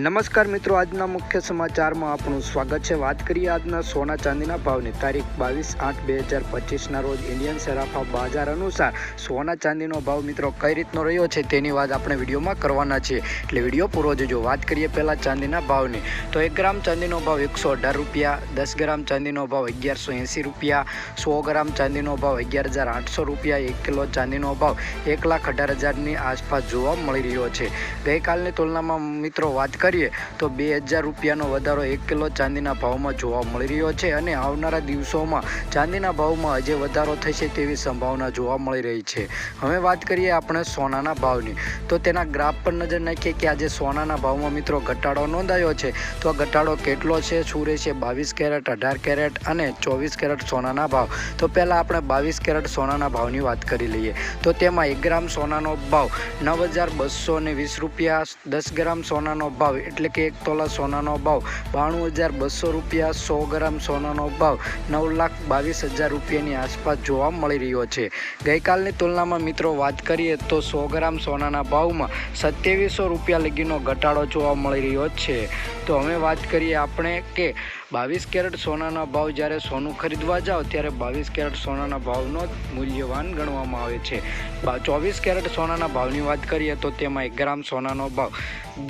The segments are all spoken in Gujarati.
નમસ્કાર મિત્રો, આજના મુખ્ય સમાચારમાં આપનું સ્વાગત છે। વાત કરીએ આજના સોના ચાંદીના ભાવની। તારીખ 22/8/2025ના રોજ ઇન્ડિયન સરાફા બજાર અનુસાર સોના ચાંદીનો ભાવ મિત્રો કઈ રીતનો રહ્યો છે તેની વાત આપણે વિડીયોમાં કરવાના છીએ, એટલે વિડીયો પૂરો જોજો। વાત કરીએ પહેલાં ચાંદીના ભાવની, તો 1 ગ્રામ ચાંદીનો ભાવ 118 રૂપિયા, 10 ગ્રામ ચાંદીનો ભાવ 1180 રૂપિયા, 100 ગ્રામ ચાંદીનો ભાવ 11,800 રૂપિયા, 1 કિલો ચાંદીનો ભાવ 1,18,000ની આસપાસ જોવા મળી રહ્યો છે। ગઈકાલની તુલનામાં મિત્રો વાત કરીએ તો 2000 રૂપિયાનો વધારો 1 કિલો ચાંદીના ભાવમાં જોવા મળી રહ્યો છે અને આવનારા દિવસોમાં ચાંદીના ભાવમાં હજી વધારો થશે તેવી સંભાવના જોવા મળી રહી છે। હવે વાત કરીએ આપણે સોનાના ભાવની, તો તેના ગ્રાફ પર નજર નાખીએ કે આજે સોનાના ભાવમાં મિત્રો ઘટાડો નોંધાયો છે। તો આ ઘટાડો કેટલો છે, શું રહેશે 22 કેરેટ, 18 કેરેટ અને 24 કેરેટ સોનાના ભાવ। તો પહેલાં આપણે 22 કેરેટ સોનાના ભાવની વાત કરી લઈએ, તો તેમાં 1 ગ્રામ સોનાનો ભાવ 9,220 રૂપિયા, 10 ગ્રામ સોનાનો ભાવ એટલે કે 1 તોલા સોનાનો ભાવ 92,200 રૂપિયા, 100 ગ્રામ સોનાનો ભાવ 9,22,000 રૂપિયાની આસપાસ જોવા મળી રહ્યો છે। ગઈકાલની તુલનામાં મિત્રો વાત કરીએ તો 100 ગ્રામ સોનાના ભાવમાં 2700 રૂપિયા લગીનો ઘટાડો જોવા મળી રહ્યો છે। તો હવે વાત કરીએ આપણે કે 22 કેરેટ સોનાના ભાવ જ્યારે સોનું ખરીદવા જાઓ ત્યારે 22 કેરેટ સોનાના ભાવનો મૂલ્યવાન ગણવામાં આવે છે। 24 કેરેટ સોનાના ભાવની વાત કરીએ તો તેમાં 1 ગ્રામ સોનાનો ભાવ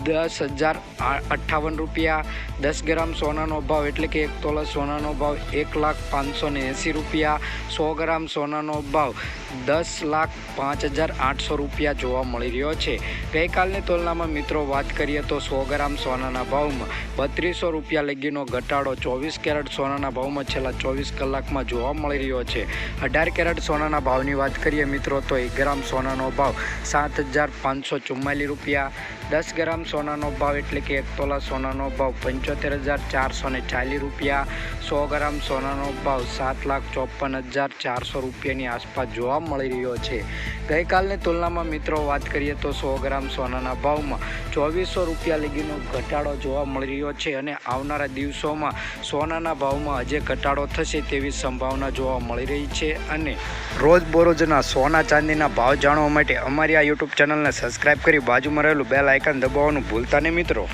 10,058 રૂપિયા, 10 ગ્રામ સોનાનો ભાવ એટલે કે 1 તોલા સોનાનો ભાવ 1,05,80 રૂપિયા, 100 ગ્રામ સોનાનો ભાવ 10,05,800 રૂપિયા જોવા મળી રહ્યો છે। ગઈકાલની તુલનામાં મિત્રો વાત કરીએ તો 100 ગ્રામ સોનાના ભાવમાં 3200 રૂપિયા લગીનો ઘટાડો 24 કેરેટ સોનાના ભાવમાં છેલ્લા 24 કલાકમાં જોવા મળી રહ્યો છે। 18 કેરેટ સોનાના ભાવની વાત કરીએ મિત્રો તો 1 ગ્રામ સોનાનો ભાવ 7,544 રૂપિયા, 10 ગ્રામ સોનાનો ભાવ એટલે કે 1 તોલા સોનાનો ભાવ 75,440 રૂપિયા, 100 ગ્રામ સોનાનો ભાવ 7,54,400 રૂપિયાની આસપાસ જોવા મળી રહ્યો છે। ગઈકાલની તુલનામાં મિત્રો વાત કરીએ તો 100 ગ્રામ સોનાના ભાવમાં 2400 રૂપિયા લગીનો ઘટાડો જોવા મળી રહ્યો છે અને આવનારા દિવસોમાં સોનાના ભાવમાં હજી ઘટાડો થશે તેવી સંભાવના જોવા મળી રહી છે। અને રોજબરોજના સોના ચાંદીના ભાવ જાણવા માટે અમારી આ યુટ્યુબ ચેનલને સબસ્ક્રાઈબ કરી બાજુમાં રહેલું બેલ આઇકન દબાવવાનું ભૂલતા નહીં મિત્રો।